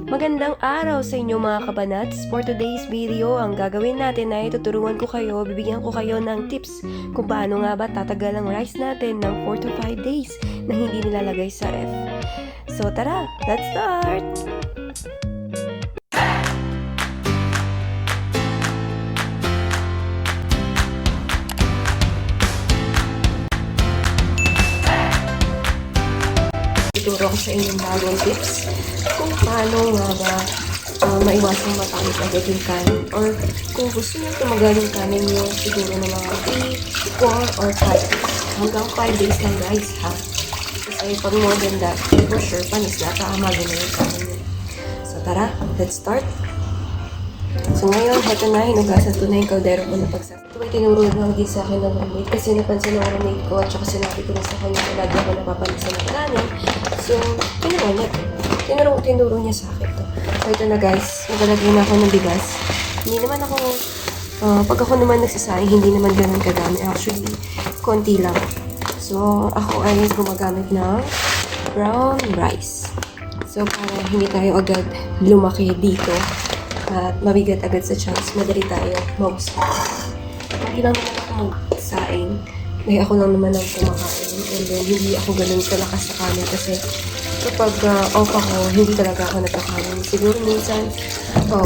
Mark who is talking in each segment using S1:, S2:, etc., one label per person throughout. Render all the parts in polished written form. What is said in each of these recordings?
S1: Magandang araw sa inyo mga kabanats. For today's video, ang gagawin natin ay tuturuan ko kayo, bibigyan ko kayo ng tips kung paano nga ba tatagal ang rice natin ng 4 to 5 days na hindi nilalagay sa ref. So tara, let's start! Ituro ko sa inyong bagong tips kung paano nga ba maiwasang matangis agad yung kanin, or kung gusto nyo tumagal yung kanin nyo siguro ng mga 3, 4, or 5 days. Hanggang 5 days lang guys ha. Kasi pag more than that, for sure panis na, kaamaga na yung kanin nyo. So tara, let's start! So ngayon, heto na, hinugasan ko na yung kaldero ko na pagsas. Ito ay tinuro lang din sa akin ng roommate kasi napansin ng roommate ko at saka sinabi ko na sa kanya na lagi ako napapalisan ng kanin. So, tinuro niya sa akin to. So ito na guys, maglalagay na ako ng bigas. Hindi naman ako, pag ako naman nagsasaing, hindi naman ganun kadami. Actually, konti lang. So, ako ay gumagamit ng brown rice. So, para hindi tayo agad lumaki dito at mabigat agad sa chance, madali tayo mausap. Hindi lang naman ako magsaing. Dahil ako lang naman ang kumakain. And then, hindi ako ganun kalakas sa kanin kasi kapag off ako, hindi talaga ako nagkakanin. Siguro minsan,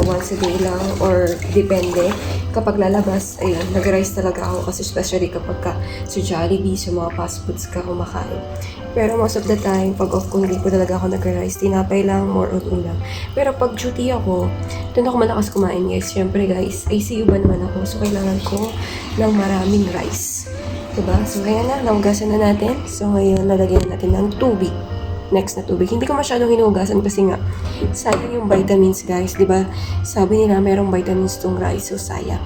S1: once a day lang or depende. Kapag lalabas, ayun, nag-rice talaga ako kasi especially kapag sa Jollibee, sa mga fast foods ka kumakain. Pero most of the time, pag off ko, hindi ko talaga ako nag-rice. Tinapay lang, more on ulam. Pero pag duty ako, doon ako malakas kumain guys. Siyempre guys, ICU ba naman ako? So kailangan ko ng maraming rice. Diba? So ayan na, nahugasan na natin. So ngayon, lalagyan natin ng tubig. Next na tubig. Hindi ko masyadong hinugasan kasi nga sayang yung vitamins guys, 'di ba? Sabi nila merong vitamins tong rice, so sayang.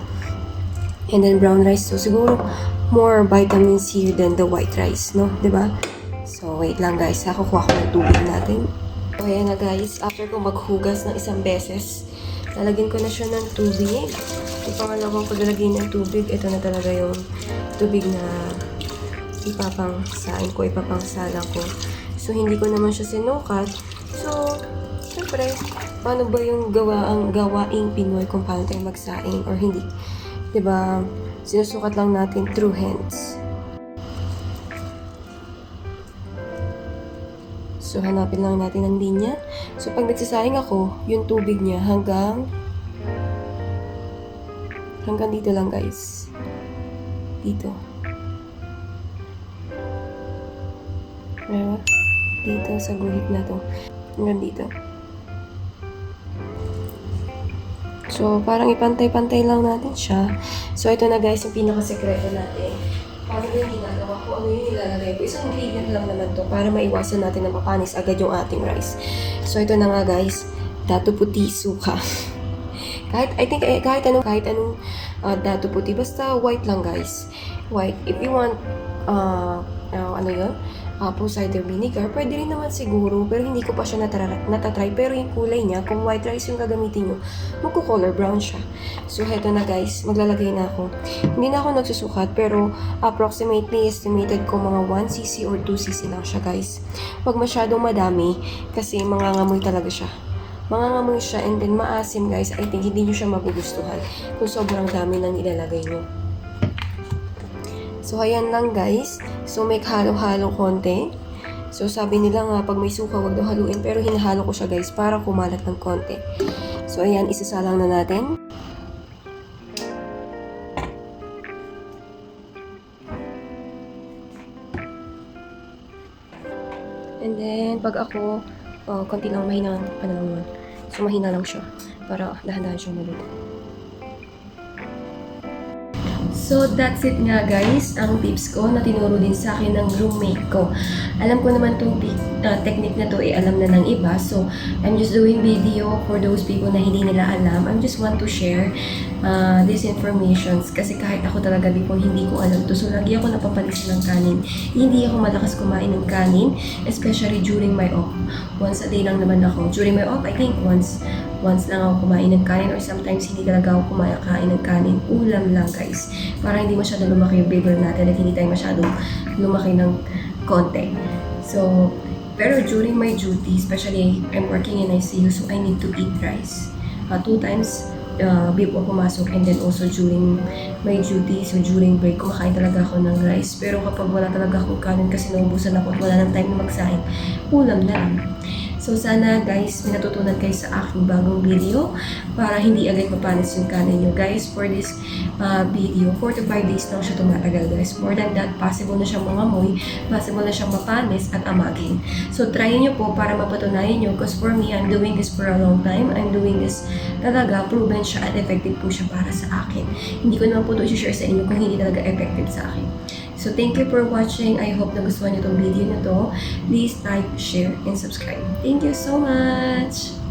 S1: And then brown rice, so siguro more vitamins here than the white rice, no? 'Di ba? So wait lang guys, kukuha ko ng tubig natin. So ayan na guys, after ko maghugas ng isang beses, lalagyan ko na siya ng tubig. Yung pangalawang paglalagay ng tubig, ito na talaga yung tubig na ipapangsain ko, ipapangsalang ko. So, hindi ko naman siya sinukat. So, syempre, paano ba yung gawaing Pinoy kung paano tayo magsaing or hindi? Diba, sinusukat lang natin through hands. So, hanapin lang natin ang linya. So, pag nagsasaing ako, yung tubig niya hanggang dito lang guys. Dito. Diba? Dito sa guhit na to. Hanggang dito. So, parang ipantay-pantay lang natin siya. So, ito na guys, yung pinaka-sekreto natin. Paano yung ginagawa ko? Ano yung nilalagay ko? Isang ingredient lang naman to para maiwasan natin na mapanis agad yung ating rice. So, ito na nga guys. Dato puti, suka. kahit anong dato puti. Basta white lang guys. White. If you want, ano yun? Apple cider vinegar, pwede rin naman siguro, pero hindi ko pa siya natatry. Pero yung kulay niya, kung white rice yung gagamitin nyo, magko-color brown siya. So, heto na guys, maglalagay na ako. Hindi na ako nagsusukat, pero approximately estimated ko mga 1cc or 2cc lang siya guys. Huwag masyadong madami, kasi mangangamoy talaga siya. Mangangamoy siya and then maasim guys. I think hindi nyo siya magugustuhan kung sobrang dami nang ilalagay nyo. So, ayan lang guys. So, may halo-halo konti. So, sabi nila nga, pag may suka, wag daw haluin. Pero, hinahalo ko siya guys, para kumalat ng konti. So, ayan, isasalang na natin. And then, pag ako, konti lang, mahina, so, mahina lang siya. Para dahan-dahan siya maluto. So, that's it nga guys, ang tips ko na tinuro din sa akin ng roommate ko. Alam ko naman itong technique na to, alam na ng iba. So, I'm just doing video for those people na hindi nila alam. I just want to share these informations kasi kahit ako talaga before hindi ko alam to. So, lagi ako napapalis ng kanin. Hindi ako malakas kumain ng kanin, especially during my off. Once a day lang naman ako. During my off, I think once lang ako kumain ng kanin or sometimes hindi talaga ako kumakain ng kanin. Ulam lang guys. Para hindi masyado lumaki yung baby natin at hindi tayo masyado lumaki ng konti. So, Pero during my duty, especially I'm working in ICU, so I need to eat rice. 2 times before pumasok, and then also during my duty, so during break, kumakain talaga ako ng rice. Pero kapag wala talaga akong kanin kasi naubusan ako at wala nang time na magsahin, ulam na lang. So sana guys, may natutunan kayo sa aking bagong video para hindi agad mapanis yung kanin nyo. Guys, for this video, 4 to 5 days lang siya tumatagal guys. More than that, possible na siyang mangamoy, possible na siyang mapanis at amagin. So try nyo po para mapatunayan nyo, because for me, I'm doing this for a long time. I'm doing this talaga, proven siya at effective po siya para sa akin. Hindi ko naman po ito i-share sa inyo kung hindi talaga effective sa akin. So, thank you for watching. I hope nagustuhan niyo itong video na to. Please like, share, and subscribe. Thank you so much!